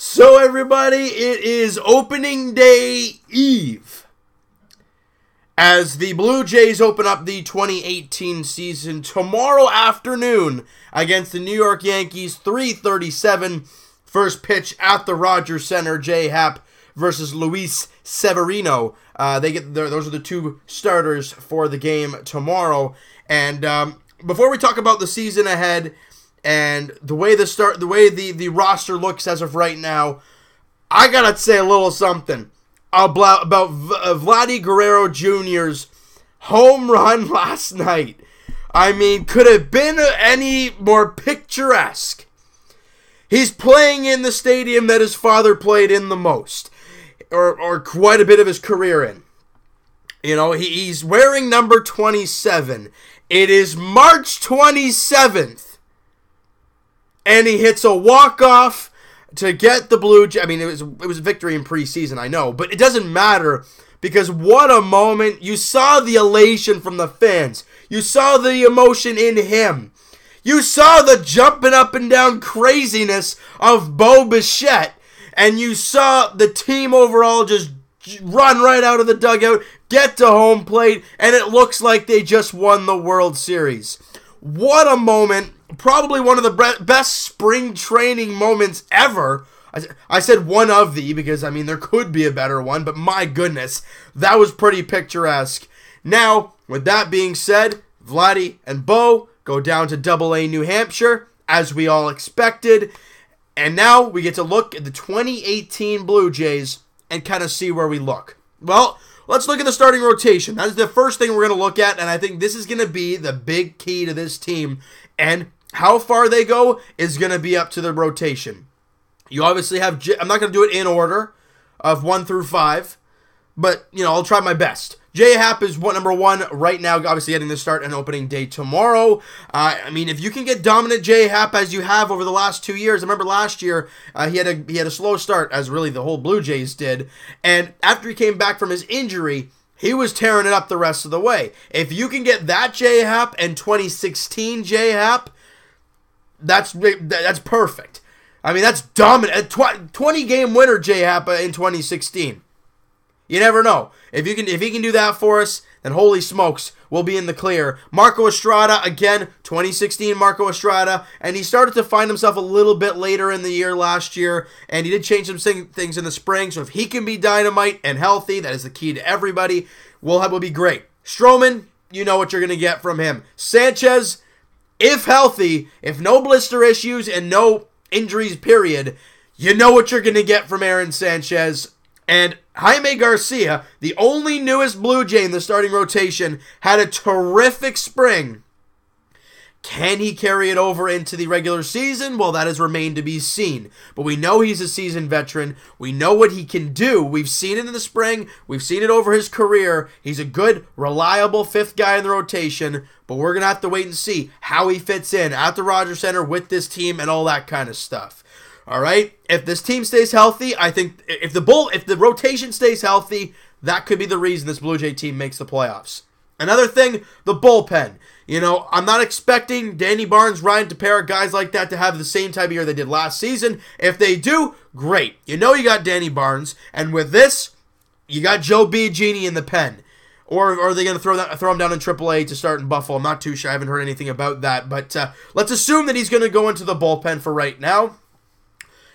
So everybody, it is opening day eve as the Blue Jays open up the 2018 season tomorrow afternoon against the New York Yankees, 3:37. First pitch at the Rogers Center, J.A Happ versus Luis Severino. Those are the two starters for the game tomorrow. And before we talk about the season ahead and the way the roster looks as of right now, I gotta say a little something about Vlad Guerrero Jr.'s home run last night. I mean, could have been any more picturesque. He's playing in the stadium that his father played in the most, or quite a bit of his career in. You know, he's wearing number 27. It is March 27th. And he hits a walk-off to get the Blue Jays. I mean, it was a victory in preseason, I know. But it doesn't matter because what a moment. You saw the elation from the fans. You saw the emotion in him. You saw the jumping up and down craziness of Bo Bichette. And you saw the team overall just run right out of the dugout, get to home plate, and it looks like they just won the World Series. What a moment. Probably one of the best spring training moments ever. I said one of the because, I mean, there could be a better one, but my goodness, that was pretty picturesque. Now, with that being said, Vladdy and Bo go down to Double-A New Hampshire, as we all expected. And now we get to look at the 2018 Blue Jays and kind of see where we look. Well, let's look at the starting rotation. That is the first thing we're going to look at, and I think this is going to be the big key to this team. And how far they go is going to be up to the rotation. You obviously have, I'm not going to do it in order of 1 through 5, but, you know, I'll try my best. J.A Happ is number 1 right now, obviously getting the start and opening day tomorrow. I mean, if you can get dominant J.A Happ as you have over the last 2 years, I remember last year he had a slow start, as really the whole Blue Jays did, and after he came back from his injury, he was tearing it up the rest of the way. If you can get that J.A Happ and 2016 J.A Happ, that's perfect. I mean, that's dominant. 20-game winner J.A Happ in 2016. You never know. If he can do that for us, then holy smokes, we'll be in the clear. Marco Estrada, again, 2016 Marco Estrada, and he started to find himself a little bit later in the year last year, and he did change some things in the spring, so if he can be dynamite and healthy, that is the key to everybody, we'll be great. Stroman, you know what you're going to get from him. Sanchez, if healthy, if no blister issues and no injuries, period, you know what you're going to get from Aaron Sanchez. And Jaime Garcia, the only newest Blue Jay in the starting rotation, had a terrific spring. Can he carry it over into the regular season? Well, that has remained to be seen. But we know he's a seasoned veteran. We know what he can do. We've seen it in the spring. We've seen it over his career. He's a good, reliable fifth guy in the rotation. But we're going to have to wait and see how he fits in at the Rogers Center with this team and all that kind of stuff. All right? If this team stays healthy, I think if the rotation stays healthy, that could be the reason this Blue Jay team makes the playoffs. Another thing, the bullpen. You know, I'm not expecting Danny Barnes, Ryan Tepera, guys like that to have the same type of year they did last season. If they do, great. You know you got Danny Barnes, and with this, you got Joe Biagini in the pen. Or are they going to throw him down in AAA to start in Buffalo? I'm not too sure. I haven't heard anything about that. But let's assume that he's going to go into the bullpen for right now.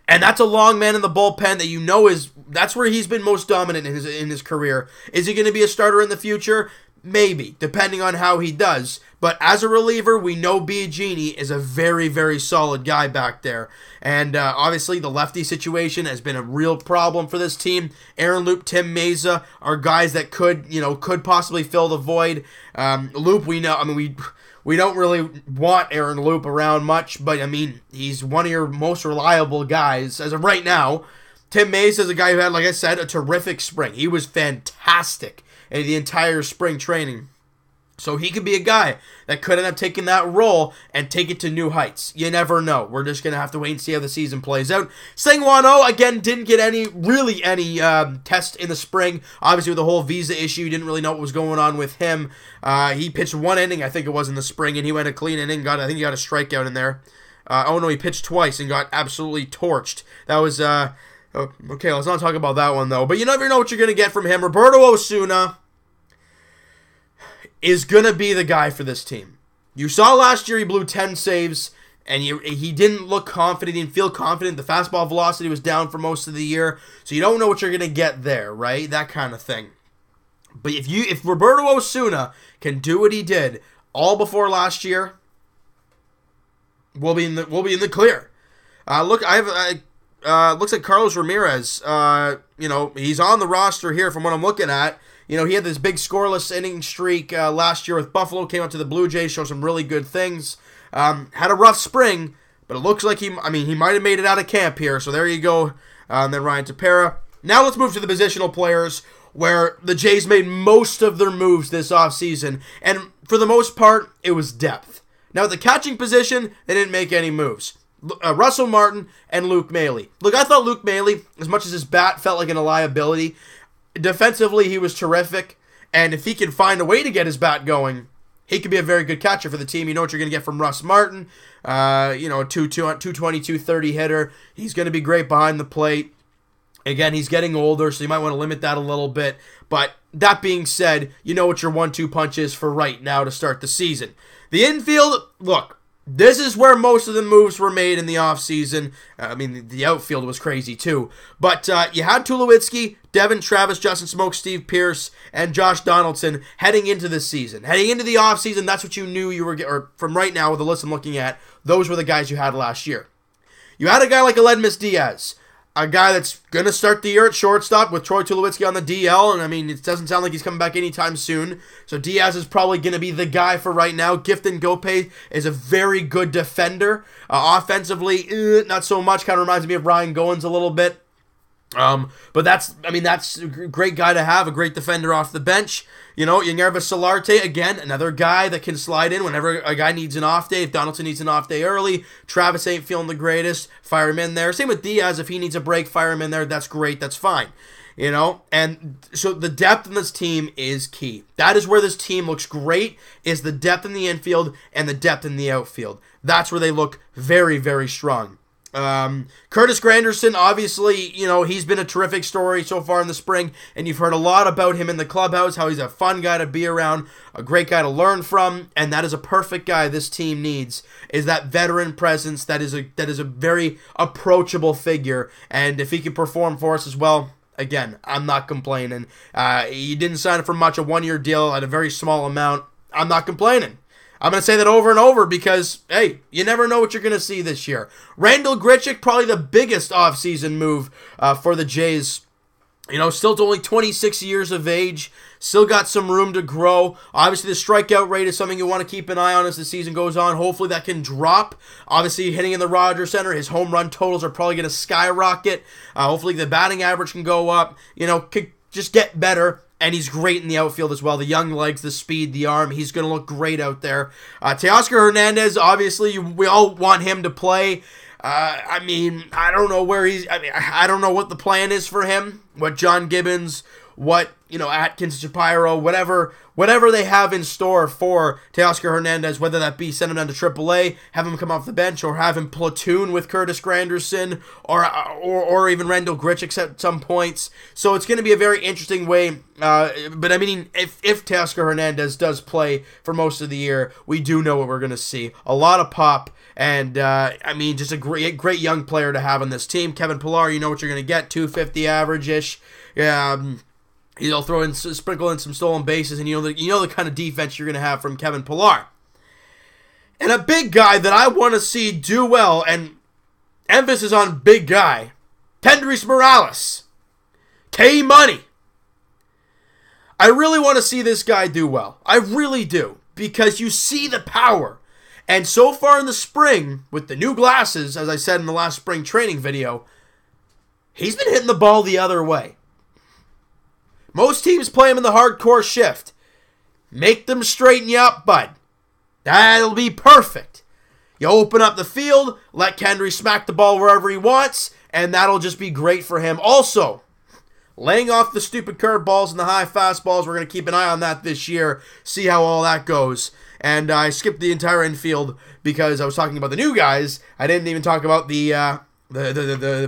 And that's a long man in the bullpen that you know that's where he's been most dominant in his career. Is he going to be a starter in the future? Maybe, depending on how he does. But as a reliever, we know Biagini is a very, very solid guy back there. And obviously, the lefty situation has been a real problem for this team. Aaron Loup, Tim Meza are guys that could possibly fill the void. Loup, we know. I mean, we don't really want Aaron Loup around much, but I mean, he's one of your most reliable guys as of right now. Tim Meza is a guy who had, like I said, a terrific spring. He was fantastic in the entire spring training. So he could be a guy that could end up taking that role and take it to new heights. You never know. We're just going to have to wait and see how the season plays out. Sengwon-Oh, again, didn't get any test in the spring. Obviously, with the whole visa issue, didn't really know what was going on with him. He pitched one inning, I think it was, in the spring, and he went a clean inning. I think he got a strikeout in there. Oh no, he pitched twice and got absolutely torched. That was, okay, let's not talk about that one though. But you never know what you're going to get from him. Roberto Osuna is going to be the guy for this team. You saw last year he blew 10 saves, and he didn't look confident. He didn't feel confident. The fastball velocity was down for most of the year, so you don't know what you're going to get there, right? That kind of thing. But if Roberto Osuna can do what he did all before last year, we'll be in the clear. Looks like Carlos Ramirez. He's on the roster here from what I'm looking at. He had this big scoreless inning streak last year with Buffalo. Came up to the Blue Jays, showed some really good things. Had a rough spring, but it looks like he might have made it out of camp here. So there you go. And then Ryan Tepera. Now let's move to the positional players, where the Jays made most of their moves this offseason. And for the most part, it was depth. Now at the catching position, they didn't make any moves. Russell Martin and Luke Maile. Look, I thought Luke Maile, as much as his bat felt like a liability, defensively he was terrific. And if he can find a way to get his bat going, he could be a very good catcher for the team. You know what you're going to get from Russ Martin. 220, 230 hitter. He's going to be great behind the plate. Again, he's getting older, so you might want to limit that a little bit. But that being said, you know what your 1-2 punch is for right now to start the season. The infield, look, this is where most of the moves were made in the offseason. The outfield was crazy too. But you had Tulowitzki, Devin Travis, Justin Smoke, Steve Pearce, and Josh Donaldson heading into this season. Heading into the offseason, that's what you knew you were getting, or from right now with the list I'm looking at, those were the guys you had last year. You had a guy like Aledmys Diaz, a guy that's going to start the year at shortstop with Troy Tulowitzki on the DL, and it doesn't sound like he's coming back anytime soon, so Diaz is probably going to be the guy for right now. Gifton Gope is a very good defender. Offensively, not so much, kind of reminds me of Ryan Goins a little bit. But that's a great guy to have, a great defender off the bench. Yangervis Solarte, again, another guy that can slide in whenever a guy needs an off day. If Donaldson needs an off day early, Travis ain't feeling the greatest, fire him in there. Same with Diaz, if he needs a break, fire him in there. That's great, that's fine. And so the depth in this team is key. That is where this team looks great, is the depth in the infield and the depth in the outfield. That's where they look very, very strong. Curtis Granderson, obviously, he's been a terrific story so far in the spring, and you've heard a lot about him in the clubhouse, how he's a fun guy to be around, a great guy to learn from, and that is a perfect guy this team needs, is that veteran presence that is a very approachable figure, and if he can perform for us as well, again, I'm not complaining. He didn't sign for much, a one-year deal at a very small amount. I'm not complaining. I'm going to say that over and over because, hey, you never know what you're going to see this year. Randall Grichuk, probably the biggest offseason move for the Jays. Still only 26 years of age. Still got some room to grow. Obviously, the strikeout rate is something you want to keep an eye on as the season goes on. Hopefully, that can drop. Obviously, hitting in the Rogers Center, his home run totals are probably going to skyrocket. Hopefully, the batting average can go up. Could just get better. And he's great in the outfield as well. The young legs, the speed, the arm. He's going to look great out there. Teoscar Hernandez, obviously, we all want him to play. I don't know where he's... I don't know what the plan is for him. What John Gibbons, what, Atkins, Shapiro, whatever they have in store for Teoscar Hernandez, whether that be send him down to AAA, have him come off the bench, or have him platoon with Curtis Granderson, or even Randall Grichuk at some points. So it's going to be a very interesting way. But if Teoscar Hernandez does play for most of the year, we do know what we're going to see. A lot of pop. And, just a great young player to have on this team. Kevin Pillar, you know what you're going to get, 250 average-ish. He'll sprinkle in some stolen bases, and you know the kind of defense you're going to have from Kevin Pillar. And a big guy that I want to see do well, and emphasis on big guy, Kendrys Morales. K-Money. I really want to see this guy do well. I really do. Because you see the power. And so far in the spring, with the new glasses, as I said in the last spring training video, he's been hitting the ball the other way. Most teams play him in the hardcore shift. Make them straighten you up, bud. That'll be perfect. You open up the field, let Kendry smack the ball wherever he wants, and that'll just be great for him. Also, laying off the stupid curveballs and the high fastballs, we're going to keep an eye on that this year, see how all that goes. And I skipped the entire infield because I was talking about the new guys. I didn't even talk about the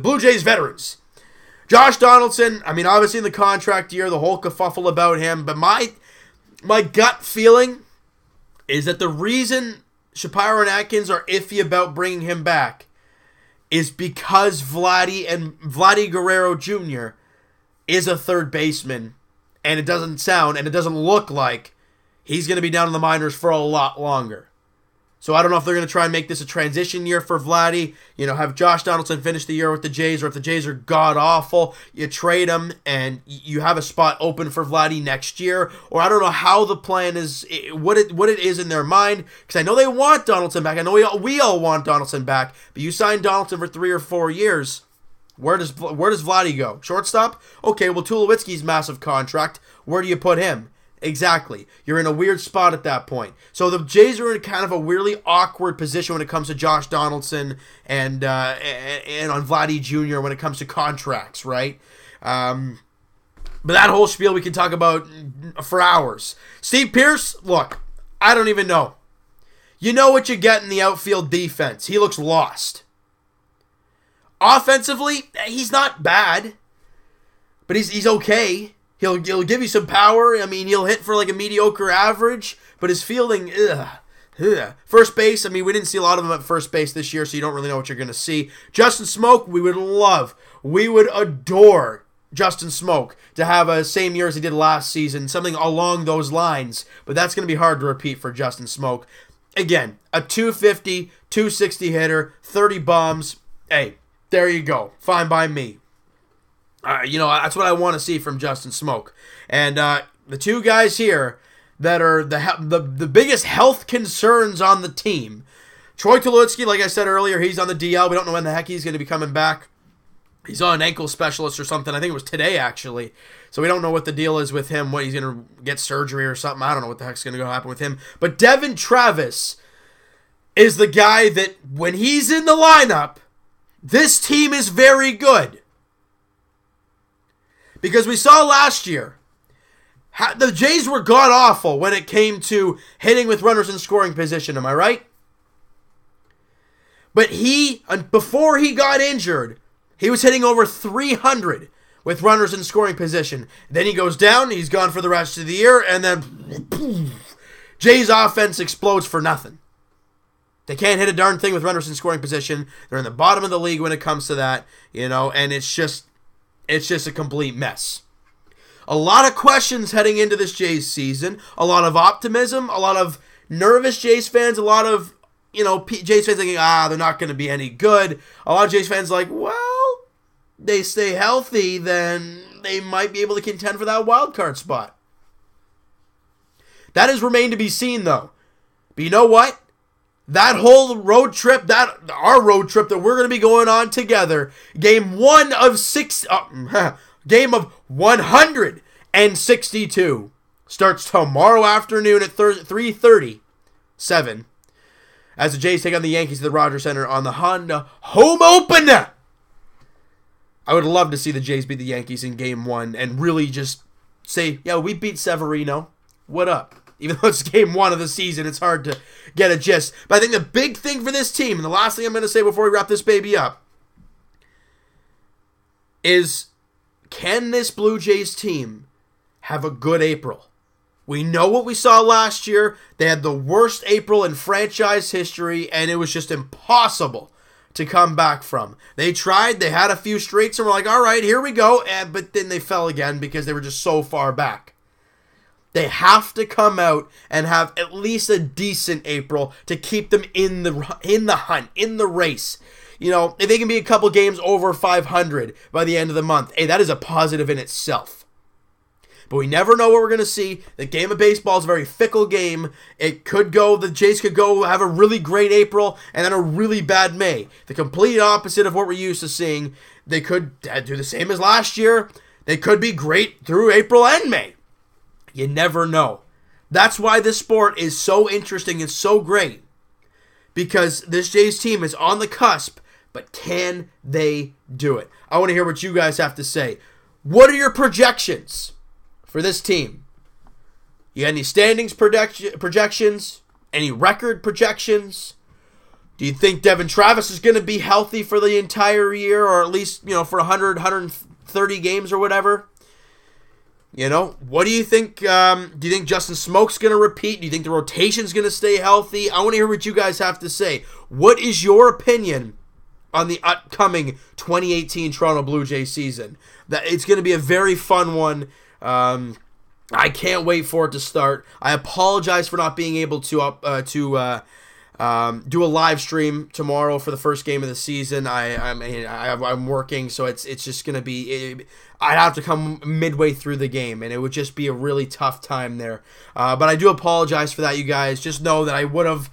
Blue Jays veterans. Josh Donaldson, I mean, obviously in the contract year, the whole kerfuffle about him. But my gut feeling is that the reason Shapiro and Atkins are iffy about bringing him back is because Vlad Guerrero Jr. is a third baseman, and it doesn't look like he's going to be down in the minors for a lot longer. So I don't know if they're going to try and make this a transition year for Vladdy. Have Josh Donaldson finish the year with the Jays, or if the Jays are god-awful, you trade him and you have a spot open for Vladdy next year. Or I don't know how the plan is, what it is in their mind, because I know they want Donaldson back. I know we all want Donaldson back, but you signed Donaldson for 3 or 4 years. Where does Vladdy go? Shortstop? Okay, well, Tulowitzki's massive contract. Where do you put him? Exactly. You're in a weird spot at that point. So the Jays are in kind of a weirdly awkward position when it comes to Josh Donaldson and on Vladdy Jr. when it comes to contracts, right? But that whole spiel we can talk about for hours. Steve Pearce, look, I don't even know. You know what you get in the outfield defense. He looks lost. Offensively, he's not bad, but he's okay. He'll give you some power. I mean, he'll hit for like a mediocre average, but his fielding, First base, I mean, we didn't see a lot of him at first base this year, so you don't really know what you're going to see. Justin Smoke, we would adore Justin Smoke to have a same year as he did last season, something along those lines, but that's going to be hard to repeat for Justin Smoke. Again, a 250, 260 hitter, 30 bombs. Hey, there you go. Fine by me. That's what I want to see from Justin Smoke. And the two guys here that are the biggest health concerns on the team. Troy Tulowitzki, like I said earlier, he's on the DL. We don't know when the heck he's going to be coming back. He's on an ankle specialist or something. I think it was today, actually. So we don't know what the deal is with him, when he's going to get surgery or something. I don't know what the heck's going to happen with him. But Devin Travis is the guy that, when he's in the lineup, this team is very good. Because we saw last year, the Jays were god-awful when it came to hitting with runners in scoring position, am I right? But before he got injured, he was hitting over 300 with runners in scoring position. Then he goes down, he's gone for the rest of the year, and then Jays offense explodes for nothing. They can't hit a darn thing with runners in scoring position. They're in the bottom of the league when it comes to that, and it's just a complete mess. A lot of questions heading into this Jays season. A lot of optimism. A lot of nervous Jays fans. A lot of, Jays fans thinking, they're not going to be any good. A lot of Jays fans like, well, they stay healthy, then they might be able to contend for that wild card spot. That has remained to be seen, though. But you know what? That whole road trip, our road trip that we're going to be going on together, game 162 starts tomorrow afternoon at 3:37 as the Jays take on the Yankees at the Rogers Center on the Honda home opener. I would love to see the Jays beat the Yankees in game 1 and really just say, yeah, we beat Severino. What up? Even though it's game 1 of the season, it's hard to get a gist. But I think the big thing for this team, and the last thing I'm going to say before we wrap this baby up, is can this Blue Jays team have a good April? We know what we saw last year. They had the worst April in franchise history, and it was just impossible to come back from. They tried, they had a few streaks, and we're like, all right, here we go. But then they fell again because they were just so far back. They have to come out and have at least a decent April to keep them in the hunt, in the race. If they can be a couple games over 500 by the end of the month, hey, that is a positive in itself. But we never know what we're going to see. The game of baseball is a very fickle game. The Jays could go have a really great April and then a really bad May. The complete opposite of what we're used to seeing. They could do the same as last year. They could be great through April and May. You never know. That's why this sport is so interesting and so great. Because this Jays team is on the cusp, but can they do it? I want to hear what you guys have to say. What are your projections for this team? You got any standings projections? Any record projections? Do you think Devin Travis is going to be healthy for the entire year, or at least, for 100, 130 games or whatever? What do you think? Do you think Justin Smoak's going to repeat? Do you think the rotation's going to stay healthy? I want to hear what you guys have to say. What is your opinion on the upcoming 2018 Toronto Blue Jays season? That it's going to be a very fun one. I can't wait for it to start. I apologize for not being able to do a live stream tomorrow for the first game of the season. I'm working, so it's just gonna be. I'd have to come midway through the game, and it would just be a really tough time there. But I do apologize for that, you guys. Just know that I would have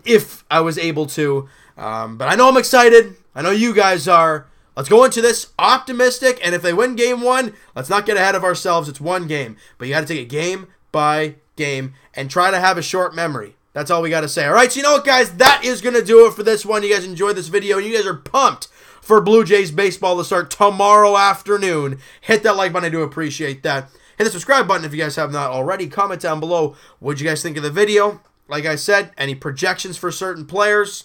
if I was able to. But I know I'm excited. I know you guys are. Let's go into this optimistic, and if they win game one, let's not get ahead of ourselves. It's one game, but you got to take it game by game and try to have a short memory. That's all we got to say. All right, so you know what, guys? That is going to do it for this one. You guys enjoyed this video, and you guys are pumped for Blue Jays baseball to start tomorrow afternoon. Hit that like button. I do appreciate that. Hit the subscribe button if you guys have not already. Comment down below what you guys think of the video. Like I said, any projections for certain players,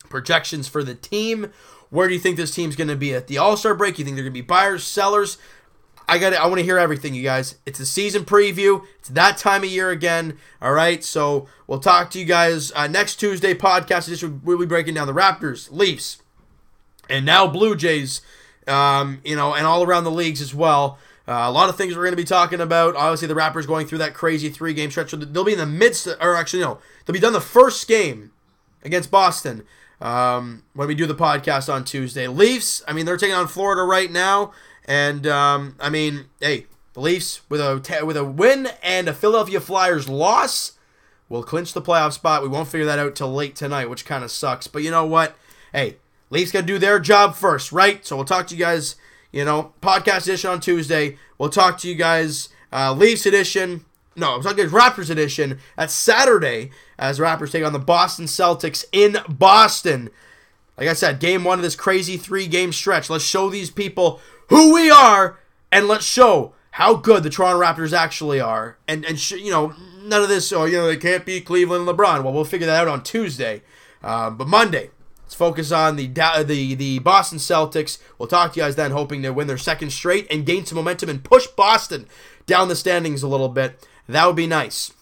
projections for the team. Where do you think this team's going to be at the All-Star break? You think they're going to be buyers, sellers? I want to hear everything, you guys. It's a season preview. It's that time of year again. All right, so we'll talk to you guys next Tuesday podcast edition. We'll be breaking down the Raptors, Leafs, and now Blue Jays, and all around the leagues as well. A lot of things we're going to be talking about. Obviously, the Raptors going through that crazy 3-game stretch. So they'll be in the midst, they'll be done the first game against Boston when we do the podcast on Tuesday. Leafs, they're taking on Florida right now. And, hey, the Leafs, with a win and a Philadelphia Flyers loss, will clinch the playoff spot. We won't figure that out till late tonight, which kind of sucks. But you know what? Hey, Leafs got to do their job first, right? So we'll talk to you guys, podcast edition on Tuesday. We'll talk to you guys, Leafs edition. No, I'm talking Raptors edition. That's Saturday, as Raptors take on the Boston Celtics in Boston. Like I said, game one of this crazy 3-game stretch. Let's show these people who we are, and let's show how good the Toronto Raptors actually are. And none of this, they can't beat Cleveland and LeBron. Well, we'll figure that out on Tuesday. But Monday, let's focus on the Boston Celtics. We'll talk to you guys then, hoping to win their second straight and gain some momentum and push Boston down the standings a little bit. That would be nice.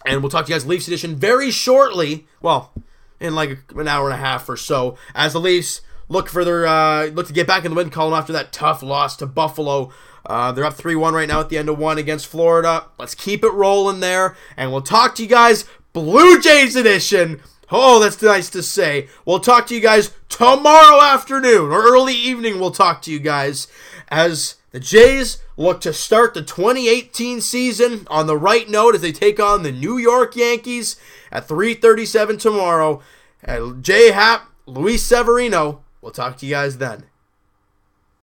And we'll talk to you guys Leafs edition very shortly. Well, in like an hour and a half or so, as the Leafs look to get back in the win column after that tough loss to Buffalo. They're up 3-1 right now at the end of one against Florida. Let's keep it rolling there, and we'll talk to you guys Blue Jays edition. Oh, that's nice to say. We'll talk to you guys tomorrow afternoon or early evening. We'll talk to you guys as the Jays look to start the 2018 season on the right note as they take on the New York Yankees at 3:37 tomorrow. J.A. Happ, Luis Severino. We'll talk to you guys then.